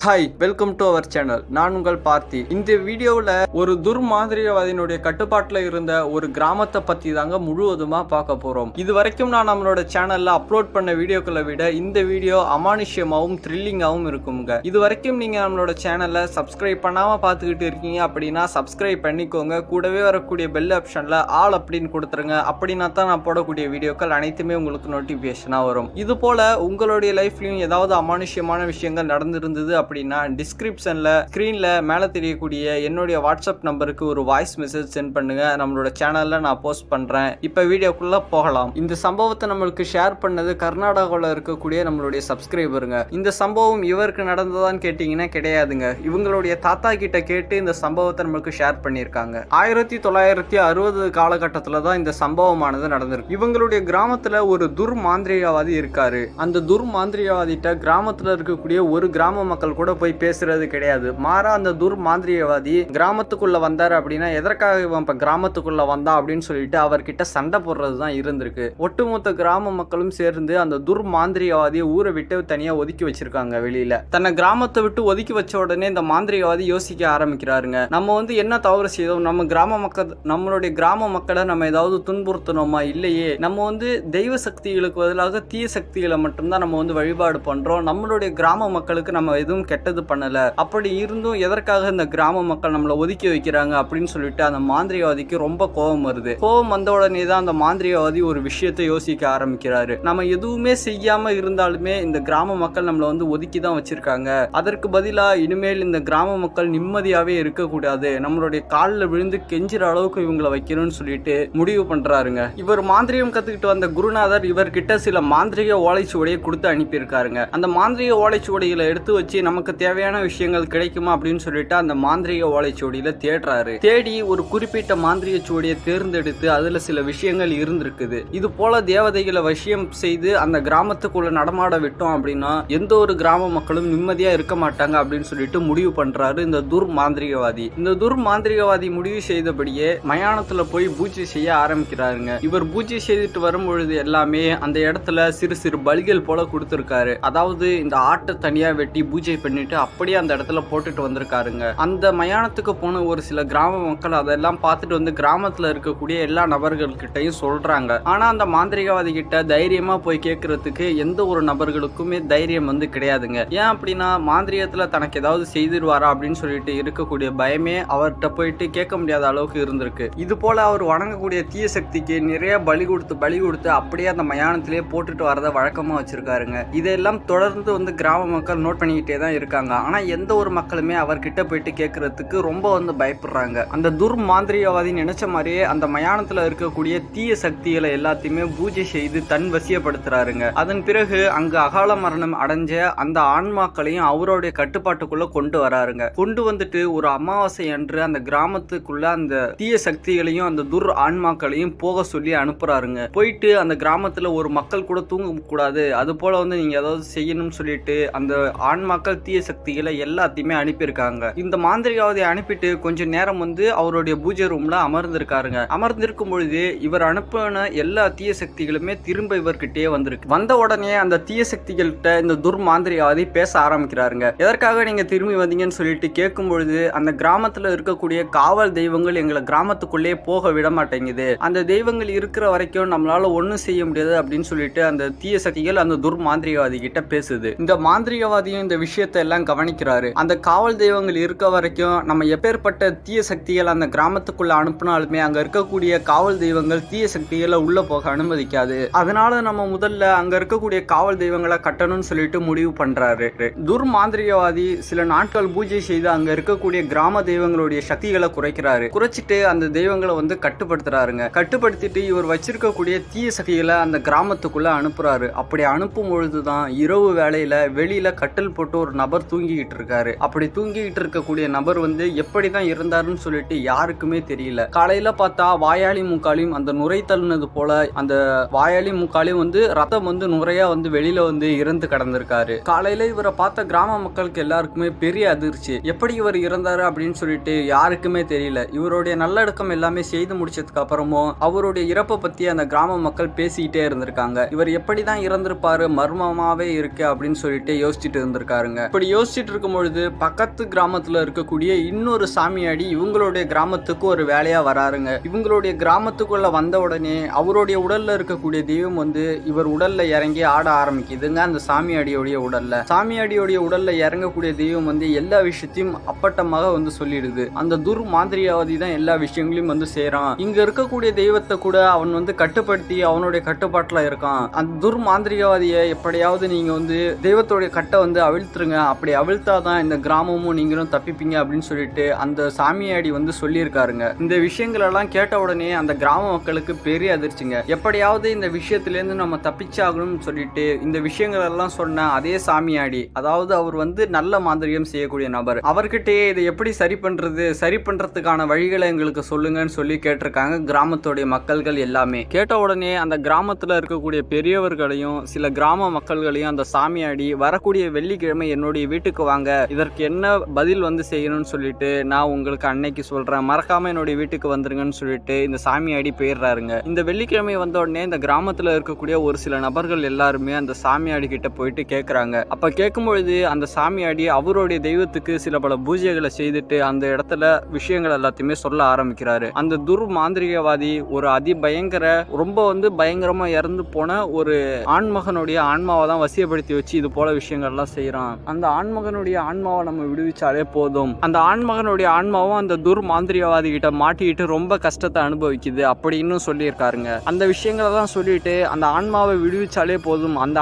Hi, welcome to our channel. நான் உங்கள் பார்த்தி. இந்த வீடியோவில் ஒரு துர்மாந்திரியவாதியினுடைய கட்டுப்பாட்டில் இருந்த ஒரு கிராமத்தை பற்றி தாங்க முழுவதுமாக பார்க்க போகிறோம். இது வரைக்கும் நான் நம்மளோட சேனலில் அப்லோட் பண்ண வீடியோக்களை விட இந்த வீடியோ அமானுஷ்யமாகவும் த்ரில்லிங்காகவும் இருக்குங்க. இது வரைக்கும் நீங்கள் நம்மளோட சேனலை சப்ஸ்கிரைப் பண்ணாமல் பார்த்துக்கிட்டு இருக்கீங்க அப்படின்னா சப்ஸ்கிரைப் பண்ணிக்கோங்க. கூடவே வரக்கூடிய பெல் ஆப்ஷனில் ஆல் அப்படின்னு கொடுத்துருங்க. அப்படின்னா தான் நான் போடக்கூடிய வீடியோக்கள் அனைத்துமே உங்களுக்கு நோட்டிஃபிகேஷனாக வரும். இது போல் உங்களுடைய லைஃப்லையும் ஏதாவது அமானுஷ்யமான விஷயங்கள் நடந்திருந்தது அப்படின்னா டிஸ்கிரிப்ஷன்ல ஸ்கிரீன்ல மேல தெரியக்கூடிய என்னுடைய வாட்ஸ்அப் நம்பருக்கு ஒரு வாய்ஸ் மெசேஜ் சென்ட் பண்ணுங்க. நம்மளோட சேனல்ல நான் போஸ்ட் பண்றேன். இப்ப வீடியோக்குள்ள போகலாம். இந்த சம்பவத்தை நம்மளுக்கு ஷேர் பண்ணது கர்நாடகாவில் இருக்கக்கூடிய நம்மளுடைய சப்ஸ்கிரைபருங்க. இந்த சம்பவம் இவருக்கு நடந்ததான்னு கேட்டீங்கன்னா கிடையாதுங்க. இவங்களுடைய தாத்தா கிட்ட கேட்டு இந்த சம்பவத்தை நம்மளுக்கு ஷேர் பண்ணியிருக்காங்க. 1960 காலகட்டத்தில் தான் இந்த சம்பவமானது நடந்திருக்கு. இவங்களுடைய கிராமத்துல ஒரு துர்மாந்திரியவாதி இருக்காரு. அந்த துர்மாந்திரியவாதிட்ட கிராமத்துல இருக்கக்கூடிய ஒரு கிராம மக்கள் கூட போய் பேசுறது கிடையாது. மாறா அந்த துர்மாந்திரியவாதி கிராமத்துக்குள்ள வந்தாரு அப்படின்னா எதற்காக இவன் இப்ப கிராமத்துக்குள்ள வந்தா அப்படின்னு சொல்லிட்டு அவர்கிட்ட சண்டை போடுறதுதான் இருந்திருக்கு. ஒட்டுமொத்த கிராம மக்களும் சேர்ந்து அந்த துர்மாந்திரியவாதியை ஊரை விட்டு தனியா ஒதுக்கி வச்சிருக்காங்க. வெளியில தன்னை கிராமத்தை விட்டு ஒதுக்கி வச்ச உடனே இந்த மாந்திரியவாதி யோசிக்க ஆரம்பிக்கிறாருங்க. நம்ம என்ன தவறு செய்தோம்? நம்ம கிராம மக்கள், நம்மளுடைய கிராம மக்களை நம்ம ஏதாவது துன்புறுத்தணுமா? இல்லையே. நம்ம தெய்வ சக்திகளுக்கு பதிலாக தீய சக்திகளை மட்டும்தான் நம்ம வழிபாடு பண்றோம். நம்மளுடைய கிராம மக்களுக்கு நம்ம எதுவும் கெட்டது பண்ணல. அப்படி இருந்தும் எதற்காக இந்த கிராம மக்கள் நம்மளை ஒதுக்கி வைக்கிறாங்க அப்படின்னு சொல்லிட்டு அந்த மாந்திரியவாதிக்கு ரொம்ப கோபம் வருது. கோபம் வந்த உடனே தான் அந்த மாந்திரியவாதி ஒரு விஷயத்தை யோசிக்க ஆரம்பிக்கிறாரு. நம்ம எதுவுமே செய்யாம இருந்தாலுமே இந்த கிராம மக்கள் நம்மளை ஒதுக்கி தான் வச்சிருக்காங்க. அதற்கு பதிலா இனிமேல் இந்த கிராம மக்கள் நிம்மதியாவே இருக்கக்கூடாது, நம்மளுடைய காலில் விழுந்து கெஞ்சிற அளவுக்கு இவங்களை வைக்கணும்னு சொல்லிட்டு முடிவு பண்றாருங்க. இவர் மாந்திரிகம் கத்துக்கிட்டு வந்த குருநாதர் இவர்கிட்ட சில மாந்திரிக ஓலைச்சுவடியை கொடுத்து அனுப்பியிருக்காருங்க. அந்த மாந்திரிக ஓலைச்சுவடிகளை எடுத்து வச்சு நமக்கு தேவையான விஷயங்கள் கிடைக்குமா அப்படின்னு சொல்லிட்டு அந்த மாந்திரிக ஓலைச்சுவடியில தேடுறாரு. தேடி ஒரு குறிப்பிட்ட மாந்திரிக சுவடியை தேர்ந்தெடுத்து அதுல சில விஷயங்கள் இருந்திருக்குது. இது போல தேவதைகளை வசியம் செய்து அந்த கிராமத்துக்குள்ள நடமாட விட்டோம் அப்படின்னா எந்த ஒரு கிராம மக்களும் நிம்மதியா இருக்க மாட்டாங்க அப்படின்னு சொல்லிட்டு முடிவு பண்றாரு இந்த துர்மாந்திரிகவாதி. இந்த துர்மாந்திரிகவாதி முடிவு செய்தபடியே மயானத்துல போய் பூஜை செய்ய ஆரம்பிக்கிறாருங்க. இவர் பூஜை செய்துட்டு வரும் பொழுது எல்லாமே அந்த இடத்துல சிறு சிறு பலிகள் போல கொடுத்திருக்காரு. அதாவது இந்த ஆட்டை தனியா வெட்டி பூஜை பண்ணிட்டு அப்படியே அந்த இடத்துல போட்டுட்டு வந்திருக்காருங்க. அந்த மயானத்துக்கு போன ஒரு சில கிராம மக்கள் அதெல்லாம் பார்த்துட்டு கிராமத்துல இருக்கக்கூடிய எல்லா நபர்கள்கிட்டையும் சொல்றாங்க. ஆனா அந்த மாந்திரிகவாதி கிட்ட தைரியமா போய் கேட்கறதுக்கு எந்த ஒரு நபர்களுக்குமே தைரியம் கிடையாதுங்க. ஏன் அப்படின்னா மாந்திரியத்துல தனக்கு ஏதாவது செய்திருவாரா அப்படின்னு சொல்லிட்டு இருக்கக்கூடிய பயமே அவர்கிட்ட போயிட்டு கேட்க முடியாத அளவுக்கு இருந்திருக்கு. இது போல அவர் வணங்கக்கூடிய தீய சக்திக்கு நிறைய பலி கொடுத்து அப்படியே அந்த மயானத்திலேயே போட்டுட்டு வரத வழக்கமா வச்சிருக்காருங்க. இதெல்லாம் தொடர்ந்து கிராம மக்கள் நோட் பண்ணிக்கிட்டே தான் இருக்காங்க. ஆனா எந்த ஒரு மக்களுமே அவர்கிட்ட போயிட்டு கேட்கறதுக்கு ரொம்ப பயப்படுறாங்க. அந்த துர்மாந்திரியவாதி நினைச்ச மாதிரியே அந்த மயானத்துல இருக்கக்கூடிய தீய சக்திகளை எல்லாத்தையுமே பூஜை செய்து தன் வசியப்படுத்துறாருங்க. அதன் பிறகு அங்கு அகால மரணம் அடைஞ்ச அந்த ஆன்மாக்களையும் அவருடைய கட்டுப்பாட்டுக்குள்ள கொண்டு வராருங்க. கொண்டு வந்துட்டு ஒரு அமாவாசை அன்று அந்த கிராமத்துக்குள்ள அந்த தீய சக்திகளையும் அந்த துர் ஆன்மாக்களையும் போக சொல்லி அனுப்புறாருங்க. போயிட்டு அந்த கிராமத்துல ஒரு மக்கள் கூட தூங்க கூடாது, அது போல நீங்க ஏதாவது செய்யணும்னு சொல்லிட்டு அந்த ஆன்மாக்கள் தீய சக்திகளை எல்லாத்தையுமே அனுப்பியிருக்காங்க. இந்த மாந்திரிகாவதி அனுப்பிட்டு கொஞ்ச நேரம் அவருடைய பூஜை ரூம்ல அமர்ந்திருக்காருங்க. அமர்ந்திருக்கும் பொழுது இவர் அனுப்பின எல்லா தீய சக்திகளுமே திரும்ப இவர்கிட்டயே வந்திருக்கு. வந்த உடனே அந்த தீய சக்திகள்கிட்ட இந்த துர்மாந்திரிகாவதி பேச ஆரம்பிக்கிறாருங்க. எதற்காக நீங்க திரும்பி வந்தீங்கன்னு சொல்லிட்டு கேட்கும் பொழுது அந்த கிராமத்துல இருக்கக்கூடிய காவல் தெய்வங்கள் எங்களை கிராமத்துக்குள்ளே போக விட மாட்டேங்குது, அந்த தெய்வங்கள் இருக்கிற வரைக்கும் நம்மளால ஒண்ணும் செய்ய முடியாது அப்படின்னு சொல்லிட்டு அந்த தீய சக்திகள் அந்த துர்மாந்திரிகாவதி கிட்ட பேசுது. இந்த மாந்திரிகவாதியும் இந்த விஷயத்தை எல்லாம் கவனிக்கிறாரு. அந்த காவல் தெய்வங்கள் இருக்க வரைக்கும் நம்ம எப்பேற்பட்ட தீய சக்திகள் அந்த கிராமத்துக்குள்ள அனுப்பினாலுமே அங்க இருக்கக்கூடிய காவல் தெய்வங்கள் தீய சக்திகளை உள்ள போக அனுமதிக்காது. அதனால நம்ம முதல்ல அங்க இருக்கக்கூடிய காவல் தெய்வங்களை கட்டணும்னு சொல்லிட்டு முடிவு பண்றாரு. துர்மாந்திரிகவாதி சில நாட்கள் பூஜை செய்து அங்க இருக்கக்கூடிய கிராம தெய்வங்களுடைய சக்திகளை குறைக்கிறாரு. குறைச்சிட்டு அந்த தெய்வங்களை கட்டுப்படுத்துறாருங்க. கட்டுப்படுத்திட்டு இவர் வச்சிருக்கக்கூடிய தீய சக்திகளை அந்த கிராமத்துக்குள்ள அனுப்புறாரு. அப்படி அனுப்பும் பொழுதுதான் இரவு வேளையில வெளியில கட்டல் போட்டு ஒரு நபர் தூங்கிக்கிட்டு இருக்காரு. அப்படி தூங்கிக்கிட்டு இருக்கக்கூடிய நபர் வந்து எப்படிதான் இருந்தாருன்னு சொல்லிட்டு யாருக்குமே தெரியல. காலையில பார்த்தா வாயாளி முக்காலியும் அந்த நுரை தள்ளினது போல அந்த வாயாளி முக்காலியும் வந்து ரத்தம் வந்து நுரையா வந்து வெளியில வந்து இறந்து கிடந்திருக்காரு. காலையில இவரை பார்த்த கிராம மக்களுக்கு எல்லாருக்குமே பெரிய அதிர்ச்சி. எப்படி இவர் இறந்தாரு அப்படின்னு சொல்லிட்டு யாருக்குமே தெரியல. இவருடைய நல்லடக்கம் எல்லாமே செய்து முடிச்சதுக்கு அப்புறமும் அவருடைய இறப்பை பத்தி அந்த கிராம மக்கள் பேசிக்கிட்டே இருந்திருக்காங்க. இவர் எப்படிதான் இறந்திருப்பாரு, மர்மமாவே இருக்கு அப்படின்னு சொல்லிட்டு யோசிச்சுட்டு இருந்திருக்காருங்க. இப்படி யோசிச்சுட்டு இருக்கும் பொழுது பக்கத்து கிராமத்துல இருக்கக்கூடிய இன்னொரு சாமியாடி இவங்களுடைய கிராமத்துக்கு ஒரு வேலையா வராருங்க. இவங்களுடைய கிராமத்துக்குள்ள வந்த உடனே அவருடைய உடல்ல இருக்கக்கூடிய தெய்வம் வந்து இவர் உடல்ல இறங்கி ஆட ஆரம்பிக்குதுங்க. அந்த சாமியாடியோடைய உடல்ல சாமியாடியோடைய உடல்ல இறங்கக்கூடிய தெய்வம் வந்து எல்லா விஷயத்தையும் அப்பட்டமாக வந்து சொல்லிடுது. அந்த மாந்திரியாவதி தான் எல்லா விஷயங்களையும் வந்து செய்யறான். இங்க இருக்கக்கூடிய தெய்வத்தை கூட அவன் வந்து கட்டுப்படுத்தி அவனுடைய கட்டுப்பாட்டுல இருக்கான். அந்த மாந்திரிகவாதியை எப்படியாவது நீங்க வந்து தெய்வத்தோடைய கட்டை வந்து அவிழ்த்துருங்க, அப்படி அவிழ்த்தாதான் இந்த கிராமமும் நீங்களும் தப்பிப்பீங்க அப்படின்னு சொல்லிட்டு அந்த சாமியாடி வந்து சொல்லியிருக்காருங்க. இந்த விஷயங்கள் எல்லாம் கேட்ட உடனே அந்த கிராம மக்களுக்கு பெரிய அதிர்ச்சிங்க. எப்படியாவது இந்த விஷயத்துல இருந்து நம்ம தப்பிச்சாகணும்னு சொல்லிட்டு இந்த விஷயங்கள் எல்லாம் சொன்ன அதே சாமியாடி, அதாவது அவர் வந்து நல்ல மாந்திரிகம் செய்யக்கூடிய நபர், அவர்கிட்டயே இதை எப்படி சரி பண்றதுக்கான வழிகளை எங்களுக்கு சொல்லுங்கன்னு சொல்லி கேட்டிருக்காங்க கிராமத்துடைய மக்கள்கள் எல்லாமே. கேட்ட உடனே அந்த கிராமத்துல இருக்கக்கூடிய பெரியவர்களையும் சில கிராம மக்கள்களையும் அந்த சாமியாடி வரக்கூடிய வெள்ளிக்கிழமை என்னுடைய வீட்டுக்கு வாங்க, இதற்கு என்ன பதில் வந்து செய்யணும்னு சொல்லிட்டு நான் உங்களுக்கு அன்னைக்கு சொல்றேன், மறக்காம என்னுடைய வீட்டுக்கு வந்துருங்கன்னு சொல்லிட்டு இந்த சாமியாடி போயிடுறாருங்க. இந்த வெள்ளிக்கிழமை வந்த உடனே இந்த கிராமத்துல இருக்கக்கூடிய ஒரு சில நபர்கள் எல்லாருமே அந்த சாமியாடி கிட்ட போயிட்டு கேட்கறாங்க. அப்ப கேட்கும்பொழுது அந்த சாமியாடி அவருடைய தெய்வத்துக்கு சில பல பூஜைகளை செய்துட்டு அந்த இடத்துல விஷயங்கள் எல்லாத்தையுமே சொல்ல ஆரம்பிக்கிறாரு. அந்த மாந்திரிகவாதி ஒரு அதிபயங்கர ரொம்ப வந்து பயங்கரமா இறந்து போன ஒரு ஆண்மகனுடைய ஆன்மாவை தான் வசியப்படுத்தி வச்சு இது போல விஷயங்கள்லாம் செய்யறான். அந்த ஆண்மகனுடைய ஆன்மாவை நம்ம விடுவிச்சாலே போதும். அந்த ஆண்மகனுடைய ஆன்மாவும் அந்த மாந்திரிகவாதி கிட்ட மாட்டிக்கிட்டு ரொம்ப கஷ்டத்தை அனுபவிக்குது அப்படின்னு சொல்லியிருக்காருங்க. அந்த விஷயங்களை தான் சொல்லிட்டு அந்த ஆன்மாவை விடுவிச்சாலே போதும், அந்த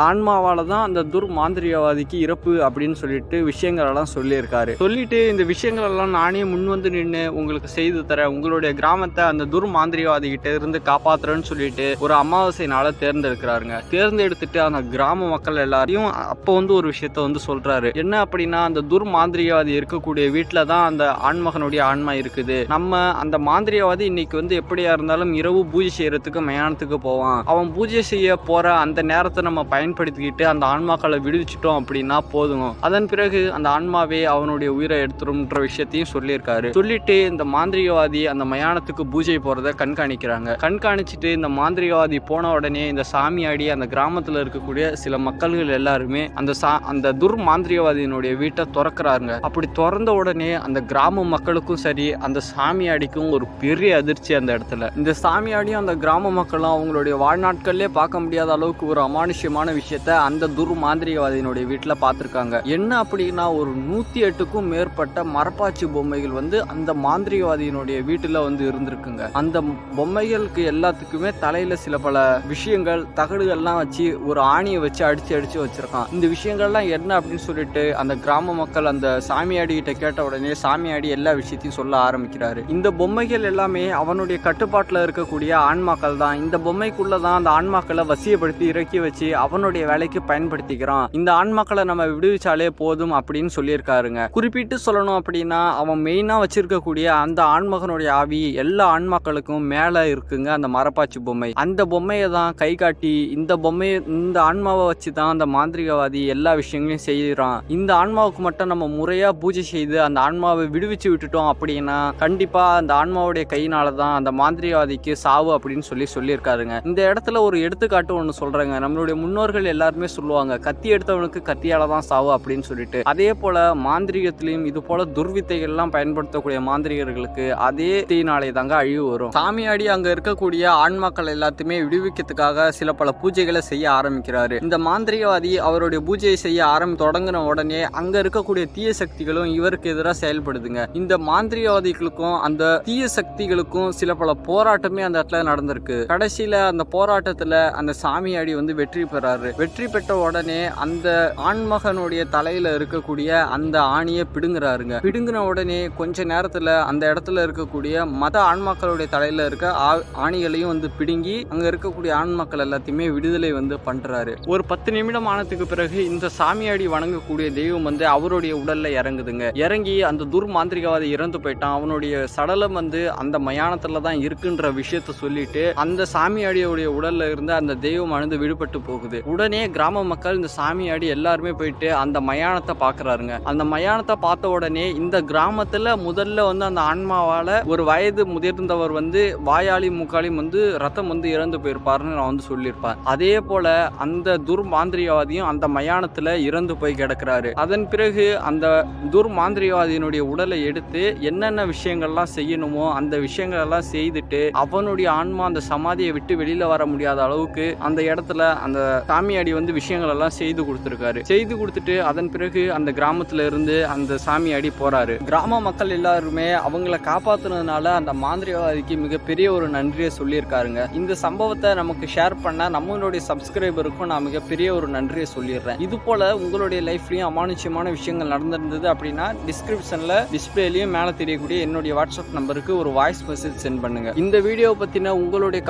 ஆன்மாவால தான் அந்த மாந்திரிகவாதிக்கு இறப்பு அப்படின்னு சொல்லிட்டு விஷயங்கள் எல்லாம் சொல்லியிருக்காரு. சொல்லிட்டு இந்த விஷயங்கள் எல்லாம் நானே முன் வந்து நின்று உங்களுக்கு செய்து தரேன், உங்களுடைய கிராமத்தை அந்த மாந்திரிகவாதி கிட்ட இருந்து காப்பாத்துறேன்னு சொல்லிட்டு ஒரு அமாவாசை நாளை தேர்ந்தெடுக்கிறாருங்க. தேர்ந்தெடுத்துட்டு அந்த கிராம மக்கள் எல்லாரையும் அப்போ வந்து ஒரு விஷயத்த வந்து சொல்றாரு. என்ன அப்படின்னா, அந்த மாந்திரிகவாதி இருக்கக்கூடிய வீட்டுல தான் அந்த ஆண்மகனுடைய ஆன்மா இருக்குது. நம்ம அந்த மாந்திரிகவாதி இன்னைக்கு வந்து எப்படியா இருந்தாலும் இரவு பூஜை செய்யறதுக்கு மயானத்துக்கு போவான். அவன் பூஜை செய்ய போற அந்த நேரத்தை நம்ம பயன்படுத்திக்கிட்டு அந்த ஆன்மாக்களை விடுவிச்சிட்டோம் அப்படின்னா போதும், அதன் பிறகு அந்த ஆன்மாவே அவனுடைய உயிரை எடுத்துரும்ன்ற விஷயத்தையும் சொல்லியிருக்காரு. சொல்லிட்டு இந்த மாந்திரிகவாதி அந்த மயானத்துக்கு பூஜை போறத கண்காணிக்கிறாங்க. கண்காணிச்சுட்டு இந்த மாந்திரிகவாதி போன உடனே இந்த சாமியாடி அந்த கிராமத்துல இருக்கக்கூடிய சில மக்கள்கள் எல்லாருமே அந்த மாந்திரிகவாதியினுடைய வீட்டை திறக்கிறாங்க. அப்படி திறந்த உடனே அந்த கிராம மக்களுக்கும் சரி அந்த சாமியாடிக்கும் ஒரு பெரிய அதிர்ச்சி அந்த இடத்துல. இந்த சாமியாடியும் அந்த கிராம மக்களும் அவங்களுடைய வாழ்நாட்கள்லயே பார்க்க முடியாத அளவுக்கு ஒரு அமானுஷ்யமான விஷயத்த அந்த மாந்திரிகவாதியினுடைய வீட்டுல பார்த்திருக்காங்க. என்ன அப்படின்னா, ஒரு 108க்கும் மேற்பட்ட மரப்பாச்சி பொம்மைகள் வந்து அந்த மாந்திரிகவாதியினுடைய வீட்டுல வந்து இருந்திருக்குங்க. அந்த பொம்மைகளுக்கு எல்லாத்துக்குமே தலையில சில பல விஷயங்கள் தகடுகள்லாம் வச்சு ஒரு ஆணியை வச்சு அடிச்சு வச்சிருக்கான். இந்த விஷயங்கள்லாம் என்ன அப்படின்னு சொல்லிட்டு அந்த கிராம மக்கள் அந்த சாமியாடி கிட்ட கேட்ட உடனே சாமியாடி எல்லா விஷயத்தையும் சொல்ல ஆரம்பிக்கிறாரு. இந்த பொம்மைகள் எல்லாமே அவனுடைய கட்டுப்பாட்டுல இருக்கக்கூடிய ஆன்மாக்கள் தான். இந்த பொம்மைக்குள்ளதான் அந்த ஆன்மாக்களை வசியப்படுத்தி இறக்கி வச்சு அவனுடைய வேலைக்கு பயன்படுத்திக்கிறான். இந்த ஆன்மாக்களை நம்ம விடுவிச்சாலே போதும் அப்படின்னு சொல்லியிருக்காருங்க. குறிப்பிட்டு சொல்லணும் அப்படின்னா, அவன் மெயினா வச்சிருக்கக்கூடிய அந்த ஆண்மகனுடைய ஆவி எல்லா ஆன்மாக்களுக்கும் மேல இருக்குங்க அந்த மரப்பாச்சி பொம்மை. அந்த பொம்மையை தான் கை காட்டி இந்த ஆன்மாவை வச்சுதான் அந்த மாந்திரிகவாதி எல்லா விஷயங்களையும் செய்யறான். இந்த ஆன்மாவுக்கு மட்டும் நம்ம முறையா பூஜை செய்து அந்த ஆன்மாவை விடுவிச்சு விட்டுட்டோம் அப்படின்னா கண்டிப்பா அந்த ஆன்மாவுடைய கையினாலதான் அந்த மாந்திரிகவாதிக்கு சாவு அப்படின்னு சொல்லியிருக்காருங்க. இந்த இடத்துல ஒரு எடுத்துக்காட்டு ஒண்ணு சொல்றேங்க. நம்மளுடைய முன்னோர்கள் எல்லாருமே சொல்லுவாங்க, கத்தி எடுத்தவனுக்கு கத்தியால தான் சாவு அப்படின்னு சொல்லிட்டு. அதே போல மாந்திரிகத்திலையும் இது போல துர்வித்தைகள் எல்லாம் பயன்படுத்தக்கூடிய மாந்திரிகர்களுக்கு அதே தீனாலே தாங்க அழிவு வரும். சாமியாடி அங்க இருக்கக்கூடிய ஆன்மாக்கள் எல்லாத்தையுமே விடுவிக்கிறதுக்காக சில பல பூஜைகளை செய்ய ஆரம்பிக்கிறாரு. இந்த மாந்திரிகவாதி அவருடைய பூஜையை செய்ய தொடங்கின உடனே அங்க இருக்கக்கூடிய தீய சக்திகளும் இவருக்கு எதிராக செயல்படுதுங்க. இந்த மாந்திரிகவாதிகளுக்கும் அந்த தீய சக்திகளுக்கும் சில பல போராட்டமே அந்த இடத்துல நடந்திருக்கு. கடைசியில அந்த போராட்டத்துல அந்த சாமியாடி வந்து வெற்றி பெறாரு. வெற்றி பெற்ற உடனே அந்த ஆண்மகனுடைய தலையில இருக்கக்கூடிய அந்த ஆணியை பிடுங்குறாருங்க. பிடுங்கின உடனே கொஞ்ச நேரத்துல அந்த இடத்துல இருக்கக்கூடிய மத ஆன்மாக்களுடைய தலையில இருக்க ஆணிகளையும் வந்து பிடுங்கி அங்க இருக்கக்கூடிய ஆன்மாக்கள் எல்லாத்தையுமே விடுதலை வந்து பண்றாரு. ஒரு 10 நிமிடம் ஆனதுக்கு பிறகு இந்த சாமியாடி வணங்கக்கூடிய தெய்வம் வந்து அவருடைய உடல்ல இறங்குதுங்க. இறங்கி அந்த துர்மாந்திரிகவாதி இறந்து போயிட்டான், அவனுடைய சடலம் வந்து அந்த மயானத்துல தான் இருக்குன்ற விஷயத்த சொல்லிட்டு அந்த சாமியாடியோடைய உடல்ல இருந்து அந்த தெய்வம் அழுந்து விடுபட்டு போகுது. உடனே கிராம மக்கள் இந்த சாமியாடி எல்லாருமே போயிட்டு அந்த மயானத்தை பாக்குறாருங்க. அந்த மயானத்தை பார்த்த உடனே இந்த கிராமத்துல முதல்ல வந்து அந்த ஆன்மாவால ஒரு வயது முதிர்ந்தவர் வந்து வாயாளி முக்காலியும் வந்து ரத்தம் வந்து இறந்து போயிருப்பாருன்னு நான் வந்து சொல்லியிருப்பேன். அதே போல அந்த துர்மாந்திரிகவாதியும் அந்த மயானத்துல இறந்து போய் கிடக்குறாரு. அதன் பிறகு அந்த துர்மாந்திரிகவாதியினுடைய உடலை எடுத்து என்னென்ன விஷயங்கள்லாம் செய்யணுமோ அந்த விஷயங்கள் எல்லாம் செய்துட்டு அவனுடைய ஆன்மா அந்த சமாதியை விட்டு வெளியில வர முடியாத அளவுக்கு அந்த இடத்துல அந்த சாமியாடி வந்து விஷயங்கள் எல்லாம் செய்து கொடுத்துருக்காரு. செய்து கொடுத்துட்டு அதன் பிறகு அந்த கிராமத்துல இருந்து அந்த சாமியாடி போறாரு. கிராம மக்கள் எல்லாருமே அவங்கள காப்பாத்துனதுனால அந்த மாந்திரிகவாதிக்கு மிகப்பெரிய ஒரு நன்றியை சொல்லியிருக்காருங்க. இந்த சம்பவத்தை நமக்கு ஷேர் பண்ண நம்மளுடைய சப்ஸ்கிரைபருக்கும் நான் மிகப்பெரிய ஒரு நன்றியை சொல்லிடுறேன். இது போல உங்களுடைய லைஃப்லயும் அமானுஷ்யமான விஷயங்கள் நடந்திருந்தது அப்படின்னா டிஸ்கிரிப்ஷன்ல டிஸ்பிளேலயும் மேல தெரியக்கூடிய என்னுடைய வாட்ஸ்அப் நம்பருக்கு ஒரு வாய்ஸ் மெசேஜ் சென்ட் பண்ணுங்க. இந்த வீடியோ பத்தின உங்களுடைய